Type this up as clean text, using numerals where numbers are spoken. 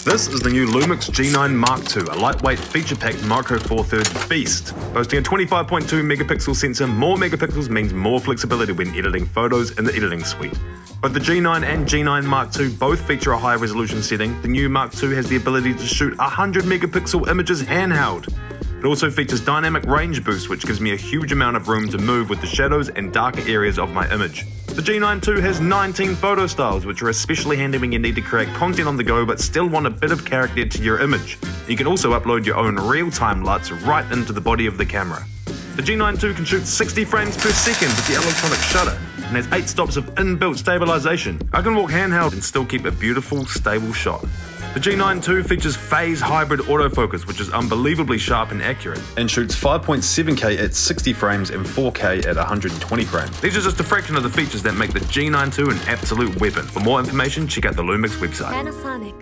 This is the new Lumix G9 Mark II, a lightweight feature-packed Micro Four Thirds beast. Boasting a 25.2 megapixel sensor, more megapixels means more flexibility when editing photos in the editing suite. Both the G9 and G9 Mark II both feature a high resolution setting. The new Mark II has the ability to shoot 100 megapixel images handheld. It also features dynamic range boost, which gives me a huge amount of room to move with the shadows and darker areas of my image. The G9II has 19 photo styles, which are especially handy when you need to create content on the go but still want a bit of character to your image. You can also upload your own real-time LUTs right into the body of the camera. The G9II can shoot 60 frames per second with the electronic shutter and has 8 stops of inbuilt stabilization. I can walk handheld and still keep a beautiful, stable shot. The G9II features phase hybrid autofocus, which is unbelievably sharp and accurate, and shoots 5.7K at 60 frames and 4K at 120 frames. These are just a fraction of the features that make the G9II an absolute weapon. For more information, check out the Lumix website.